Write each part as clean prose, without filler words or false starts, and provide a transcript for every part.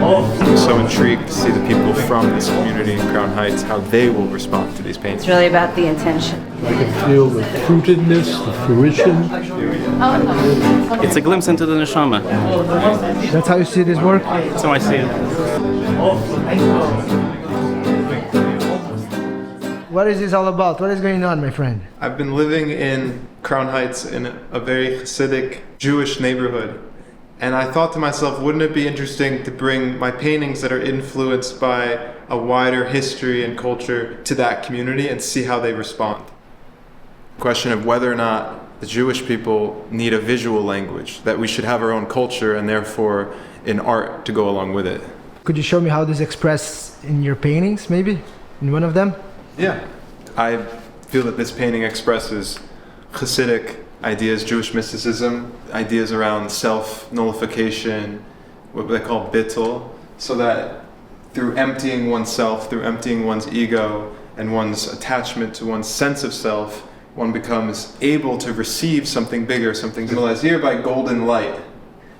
I'm so intrigued to see the people from this community in Crown Heights, how they will respond to these paintings. It's really about the intention. I can feel the fruitedness, the fruition. It's a glimpse into the neshama. That's how you see this work? That's how I see it. What is this all about? What is going on, my friend? I've been living in Crown Heights in a very Chassidic Jewish neighborhood. And I thought to myself, wouldn't it be interesting to bring my paintings that are influenced by a wider history and culture to that community and see how they respond? The question of whether or not the Jewish people need a visual language, that we should have our own culture and therefore an art to go along with it. Could you show me how this is expressed in your paintings, maybe? In one of them? Yeah. I feel that this painting expresses Chassidic ideas, Jewish mysticism, ideas around self-nullification, what they call bittul, so that through emptying oneself, through emptying one's ego and one's attachment to one's sense of self, one becomes able to receive something bigger, something symbolized here by golden light.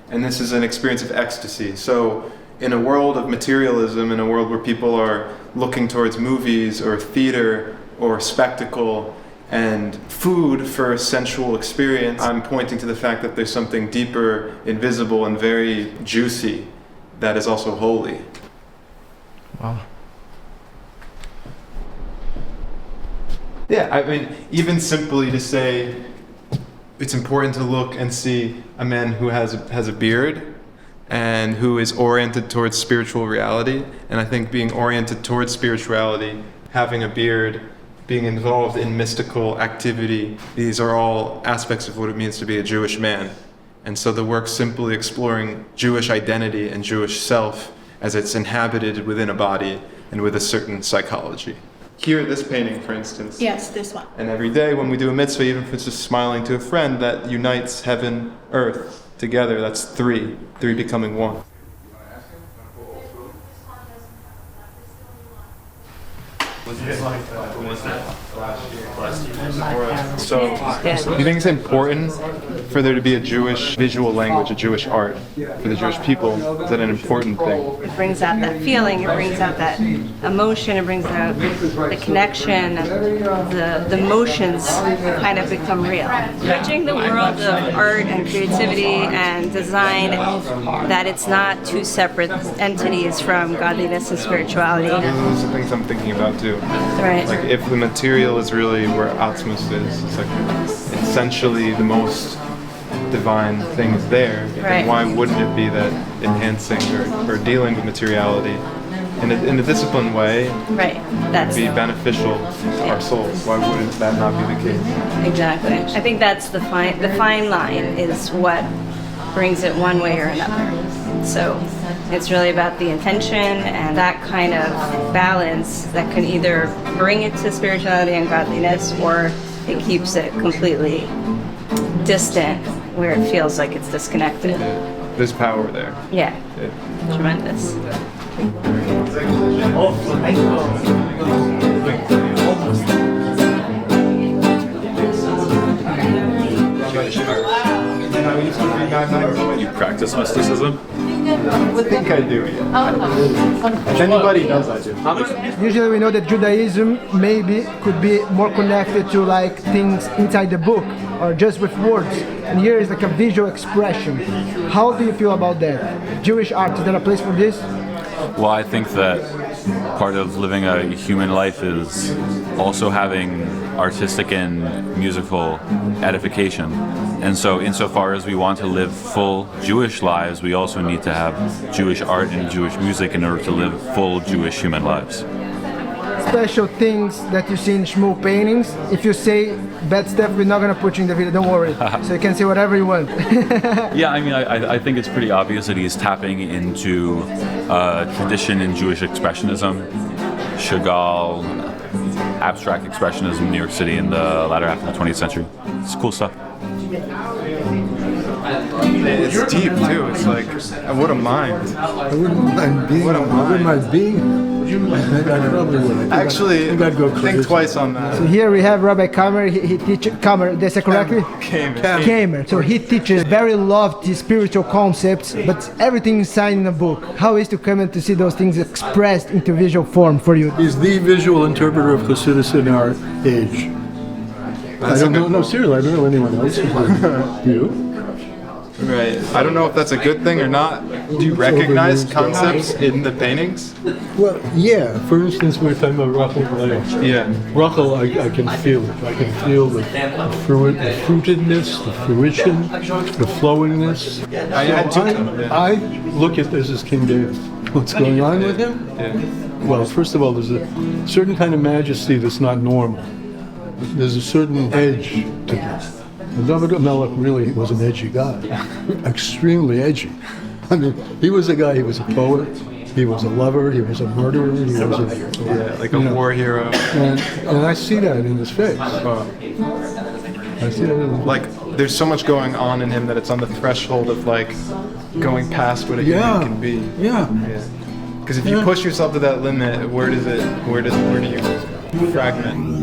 And this is an experience of ecstasy. So in a world of materialism, in a world where people are looking towards movies or theater or spectacle and food for sensual experience, I'm pointing to the fact that there's something deeper, invisible, and very juicy that is also holy. Wow. Yeah, I mean, even simply to say it's important to look and see a man who has a beard and who is oriented towards spiritual reality. And I think being oriented towards spirituality, having a beard, being involved in mystical activity, these are all aspects of what it means to be a Jewish man. And so the work's simply exploring Jewish identity and Jewish self as it's inhabited within a body and with a certain psychology. Here, this painting, for instance. Yes, this one. And every day when we do a mitzvah, even if it's just smiling to a friend, that unites heaven, earth together. That's three becoming one. So, do you think it's important for there to be a Jewish visual language, a Jewish art for the Jewish people? Is that an important thing? It brings out that feeling, it brings out that emotion, it brings out the connection, the motions kind of become real. Bridging the world of art and creativity and design, that it's not two separate entities from godliness and spirituality. Those are some things I'm thinking about too. Right. Like if the material is really where Atmos is, it's like essentially the most divine thing is there, then why wouldn't it be that enhancing or dealing with materiality in a disciplined way That's be beneficial to our souls? Why wouldn't that not be the case? Exactly. I think that's the fine line is what brings it one way or another. So it's really about the intention and that kind of balance that can either bring it to spirituality and godliness, or it keeps it completely distant where it feels like it's disconnected. There's power there. Yeah. Tremendous. You practice mysticism? I think I do, yeah. If anybody does, I do. Usually we know that Judaism maybe could be more connected to like things inside the book or just with words. And here is like a visual expression. How do you feel about that? Jewish art, is there a place for this? Well, I think that part of living a human life is also having artistic and musical edification. And so insofar as we want to live full Jewish lives, we also need to have Jewish art and Jewish music in order to live full Jewish human lives. Special things that you see in Shmuel paintings. If you say bad stuff, we're not going to put you in the video, don't worry. So you can say whatever you want. Yeah, I mean, I think it's pretty obvious that he's tapping into tradition in Jewish expressionism, Chagall, abstract expressionism in New York City in the latter half of the 20th century. It's cool stuff. It's deep too. It's like, what a mind. I wouldn't mind being. What a mind. I wouldn't mind being. I probably would. Actually, I think I'd go think crazy. twice on that. So here we have Rabbi Kamman. He teaches Kamman. Did I say correctly? Kamman. So he teaches very lofty spiritual concepts, but everything inside in the book. How is to come and to see those things expressed into visual form for you? He's the visual interpreter of Chassidus in our age. I don't know. No, seriously, I don't know anyone else. You? Right. I don't know if that's a good thing or not. Do you recognize concepts in the paintings? Well, yeah. For instance, we're talking about Rachel. Yeah. Rachel, I can feel it. I can feel the fruitedness, the fruition, the flowingness. I look at this as King David. What's going on with him? Yeah. Well, first of all, there's a certain kind of majesty that's not normal. There's a certain edge to this. And David Melech really was an edgy guy, extremely edgy. I mean, he was a guy, he was a poet, he was a lover, he was a murderer, he was Like a war hero. and I see that in his face. I see that in his face. Like, there's so much going on in him that it's on the threshold of like going past what a human can be. Yeah. Because if you push yourself to that limit, where do you fragment?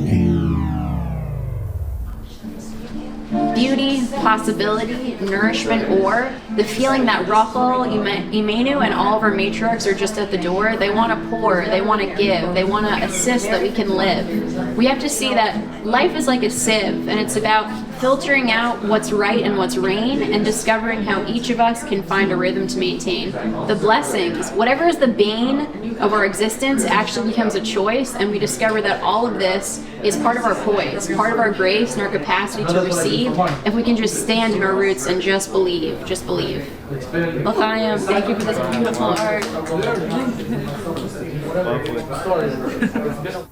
Beauty, possibility, nourishment, or the feeling that Rachel, Imenu, and all of our matriarchs are just at the door. They want to pour, they want to give, they want to assist that we can live. We have to see that life is like a sieve, and it's about filtering out what's right and what's rain, and discovering how each of us can find a rhythm to maintain. The blessings, whatever is the bane of our existence, actually becomes a choice, and we discover that all of this is part of our poise, part of our grace and our capacity to receive, if we can just stand in our roots and just believe, just believe. L'chaim, thank you for this beautiful art. Lovely.